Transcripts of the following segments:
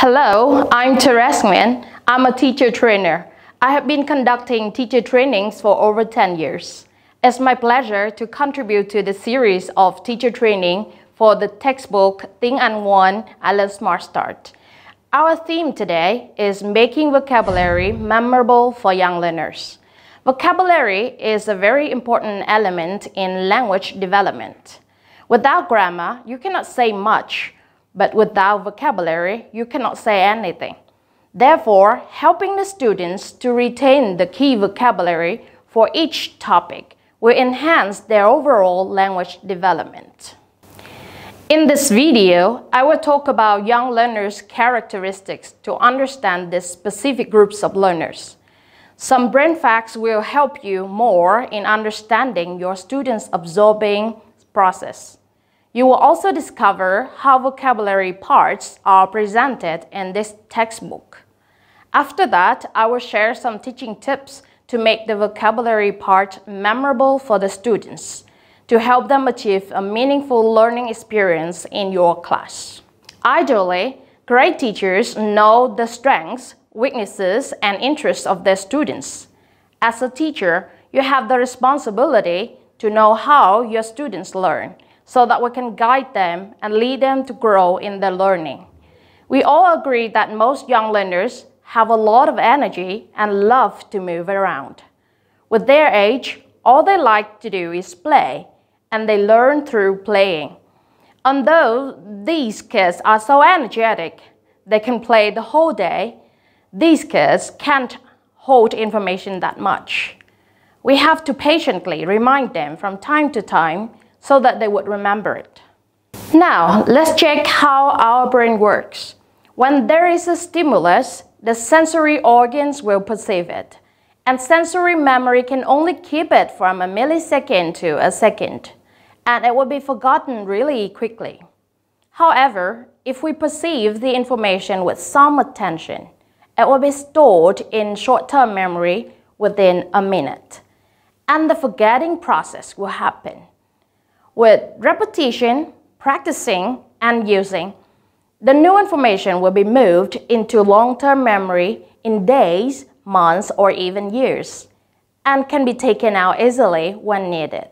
Hello, I'm Teress Nguyen. I'm a teacher trainer. I have been conducting teacher trainings for over 10 years. It's my pleasure to contribute to the series of teacher training for the textbook Tiếng Anh 1 I Learn Smart Start. Our theme today is making vocabulary memorable for young learners. Vocabulary is a very important element in language development. Without grammar, you cannot say much. But without vocabulary, you cannot say anything. Therefore, helping the students to retain the key vocabulary for each topic will enhance their overall language development. In this video, I will talk about young learners' characteristics to understand these specific groups of learners. Some brain facts will help you more in understanding your students' absorbing process. You will also discover how vocabulary parts are presented in this textbook. After that, I will share some teaching tips to make the vocabulary part memorable for the students, to help them achieve a meaningful learning experience in your class. Ideally, great teachers know the strengths, weaknesses, and interests of their students. As a teacher, you have the responsibility to know how your students learn, so that we can guide them and lead them to grow in their learning. We all agree that most young learners have a lot of energy and love to move around. With their age, all they like to do is play, and they learn through playing. Although these kids are so energetic, they can play the whole day, these kids can't hold information that much. We have to patiently remind them from time to time so that they would remember it. Now, let's check how our brain works. When there is a stimulus, the sensory organs will perceive it, and sensory memory can only keep it from a millisecond to a second, and it will be forgotten really quickly. However, if we perceive the information with some attention, it will be stored in short-term memory within a minute, and the forgetting process will happen. With repetition, practicing, and using, the new information will be moved into long-term memory in days, months, or even years, and can be taken out easily when needed.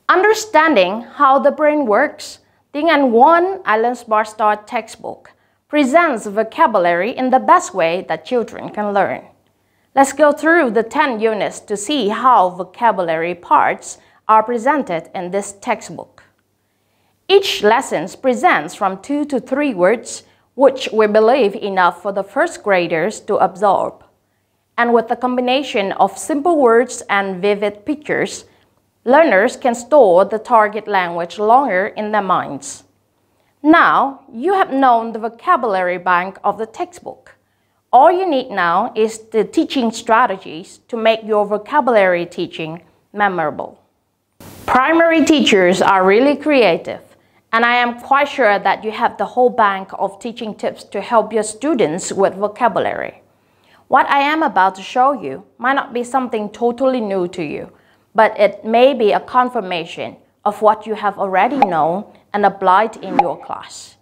Understanding how the brain works, Tiếng Anh 1 I Learn Smart Start textbook presents vocabulary in the best way that children can learn. Let's go through the 10 units to see how vocabulary parts are presented in this textbook. Each lesson presents from 2 to 3 words, which we believe enough for the first graders to absorb. And with the combination of simple words and vivid pictures, learners can store the target language longer in their minds. Now, you have known the vocabulary bank of the textbook. All you need now is the teaching strategies to make your vocabulary teaching memorable. Primary teachers are really creative, and I am quite sure that you have the whole bank of teaching tips to help your students with vocabulary. What I am about to show you might not be something totally new to you, but it may be a confirmation of what you have already known and applied in your class.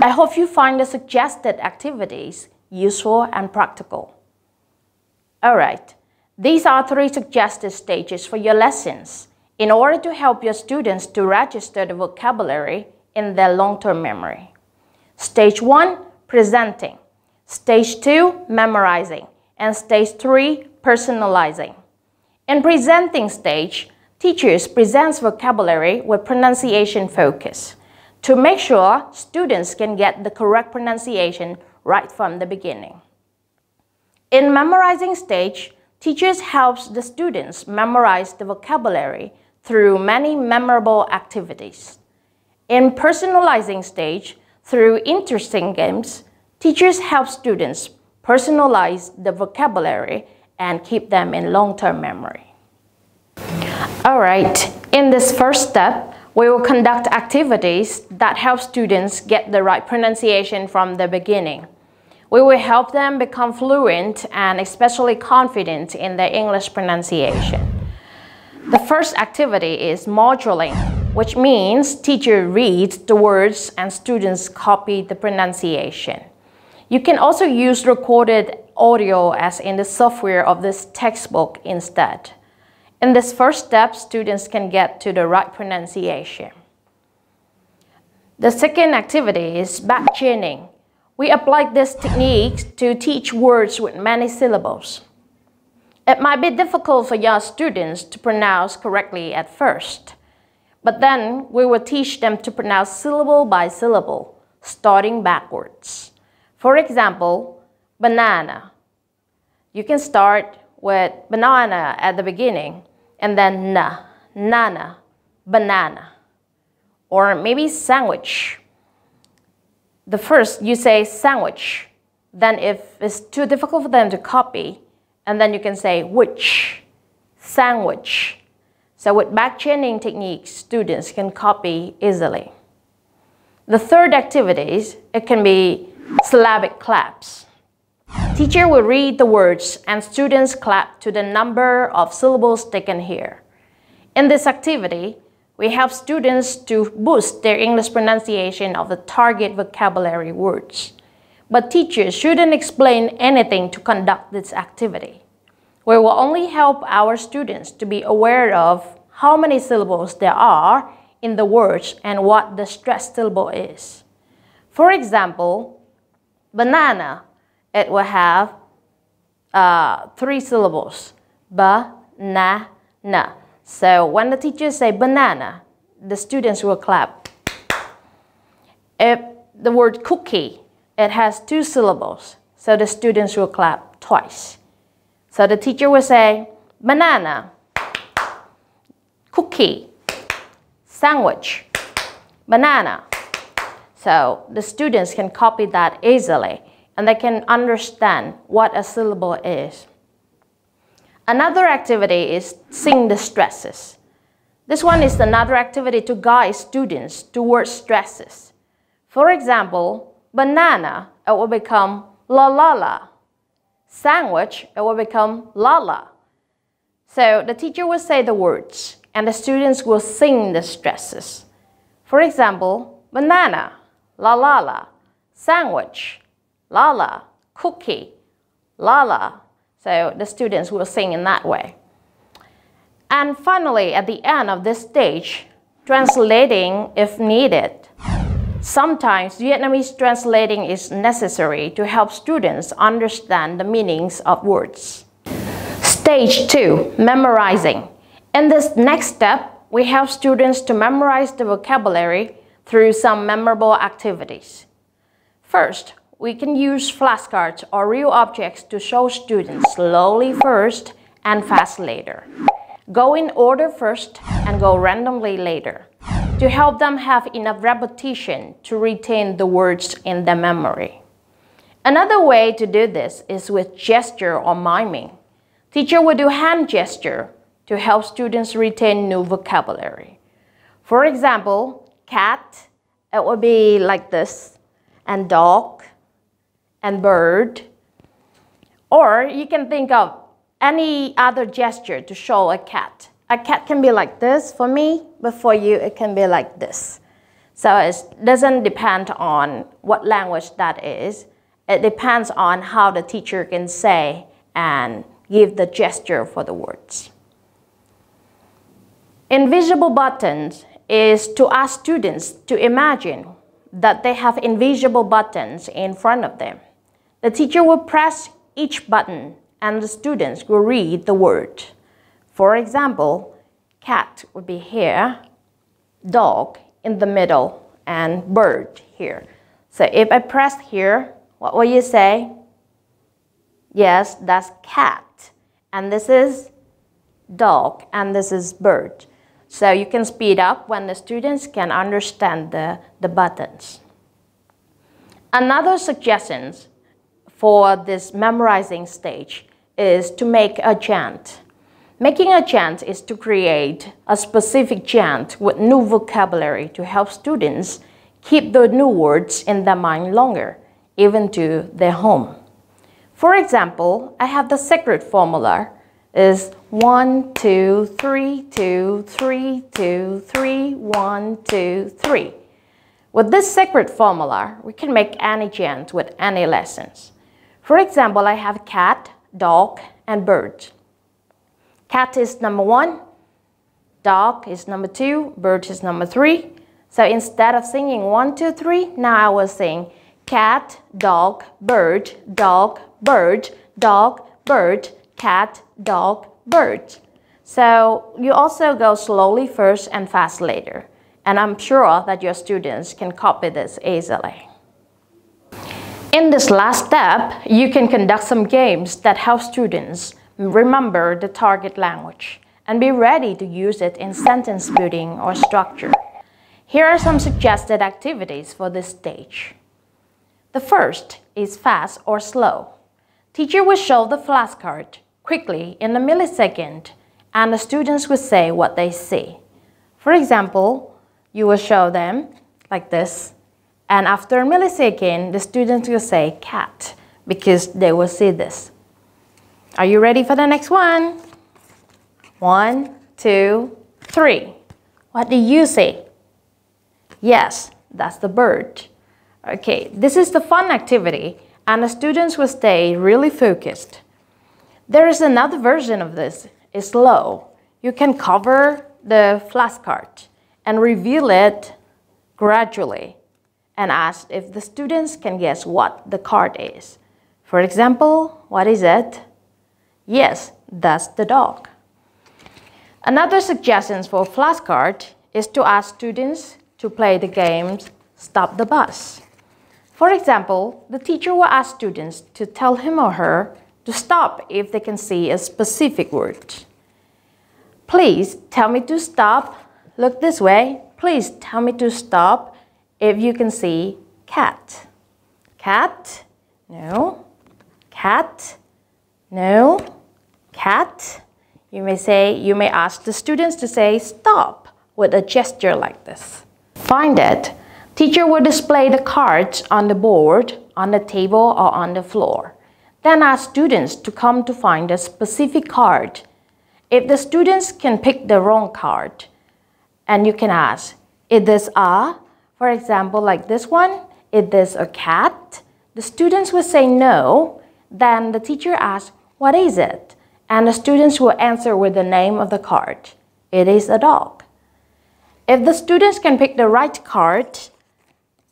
I hope you find the suggested activities useful and practical. Alright, these are 3 suggested stages for your lessons in order to help your students to register the vocabulary in their long-term memory. Stage 1, presenting. Stage 2, memorizing. And stage 3, personalizing. In presenting stage, teachers present vocabulary with pronunciation focus to make sure students can get the correct pronunciation right from the beginning. In memorizing stage, teachers help the students memorize the vocabulary through many memorable activities. In personalizing stage, through interesting games, teachers help students personalize the vocabulary and keep them in long-term memory. Alright, in this first step, we will conduct activities that help students get the right pronunciation from the beginning. We will help them become fluent and especially confident in their English pronunciation. The first activity is moduling, which means teacher reads the words and students copy the pronunciation. You can also use recorded audio as in the software of this textbook instead. In this first step, students can get to the right pronunciation. The second activity is back chaining. We apply this technique to teach words with many syllables. It might be difficult for young students to pronounce correctly at first, but then we will teach them to pronounce syllable by syllable, starting backwards. For example, banana. You can start with banana at the beginning, and then na, nana, banana. Or maybe sandwich. The first you say sandwich, then if it's too difficult for them to copy, and then you can say which, sandwich. So with back chaining techniques, students can copy easily. The third activity, it can be syllabic claps. Teacher will read the words and students clap to the number of syllables they can hear. In this activity, we help students to boost their English pronunciation of the target vocabulary words. But teachers shouldn't explain anything to conduct this activity. We will only help our students to be aware of how many syllables there are in the words and what the stressed syllable is. For example, banana, it will have 3 syllables, ba-na-na. So when the teachers say banana, the students will clap. If the word cookie, it has 2 syllables, so the students will clap twice. So the teacher will say banana, cookie, sandwich, banana. So the students can copy that easily and they can understand what a syllable is. Another activity is sing the stresses. This one is another activity to guide students towards stresses. For example, banana, it will become la la la. Sandwich, it will become la la. So the teacher will say the words and the students will sing the stresses. For example, banana, la la la. Sandwich, la la. Cookie, la la. So the students will sing in that way. And finally, at the end of this stage, translating if needed. Sometimes Vietnamese translating is necessary to help students understand the meanings of words. Stage 2, memorizing. In this next step, we help students to memorize the vocabulary through some memorable activities. First, we can use flashcards or real objects to show students slowly first and fast later. Go in order first and go randomly later to help them have enough repetition to retain the words in their memory. Another way to do this is with gesture or miming. Teacher will do hand gesture to help students retain new vocabulary. For example, cat, it will be like this, and dog, and bird. Or you can think of any other gesture to show a cat. A cat can be like this for me, but for you it can be like this. So it doesn't depend on what language that is. It depends on how the teacher can say and give the gesture for the words. Invisible buttons is to ask students to imagine that they have invisible buttons in front of them. The teacher will press each button and the students will read the word. For example, cat would be here, dog in the middle, and bird here. So if I press here, what will you say? Yes, that's cat. And this is dog, and this is bird. So you can speed up when the students can understand the buttons. Another suggestion for this memorizing stage is to make a chant. Making a chant is to create a specific chant with new vocabulary to help students keep the new words in their mind longer, even to their home. For example, I have the secret formula is 1, 2, 3, 2, 3, 2, 3, 1, 2, 3. With this secret formula, we can make any chant with any lessons. For example, I have cat, dog, and bird. Cat is number 1, dog is number 2, bird is number 3. So instead of singing 1, 2, 3, now I will sing cat, dog, bird, dog, bird, dog, bird, cat, dog, bird. So you also go slowly first and fast later. And I'm sure that your students can copy this easily. In this last step, you can conduct some games that help students remember the target language and be ready to use it in sentence building or structure. Here are some suggested activities for this stage. The first is fast or slow. Teacher will show the flashcard quickly in a millisecond, and the students will say what they see. For example, you will show them like this, and after a millisecond, the students will say cat because they will see this. Are you ready for the next one? 1, 2, 3. What do you see? Yes, that's the bird. Okay, this is the fun activity, and the students will stay really focused. There is another version of this. It's slow. You can cover the flashcard and reveal it gradually and ask if the students can guess what the card is. For example, what is it? Yes, that's the dog. Another suggestion for flashcard is to ask students to play the game Stop the Bus. For example, the teacher will ask students to tell him or her to stop if they can see a specific word. Please tell me to stop. Look this way. Please tell me to stop if you can see cat. Cat? No. Cat? No. Cat? You may ask the students to say stop with a gesture like this. Find it. Teacher will display the cards on the board, on the table, or on the floor. Then ask students to come to find a specific card. If the students can pick the wrong card, and you can ask, is this a? For example, like this one, is this a cat? The students will say no. Then the teacher asks, what is it? And the students will answer with the name of the card. It is a dog. If the students can pick the right card,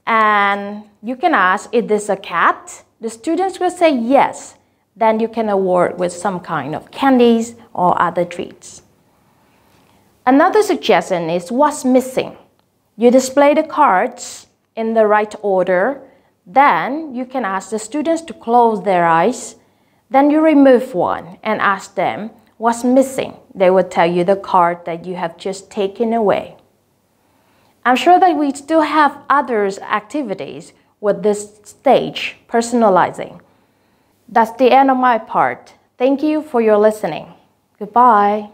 and you can ask, is this a cat? The students will say yes. Then you can award with some kind of candies or other treats. Another suggestion is what's missing. You display the cards in the right order. Then you can ask the students to close their eyes. Then you remove one and ask them what's missing. They will tell you the card that you have just taken away. I'm sure that we still have other activities with this stage, personalizing. That's the end of my part. Thank you for your listening. Goodbye.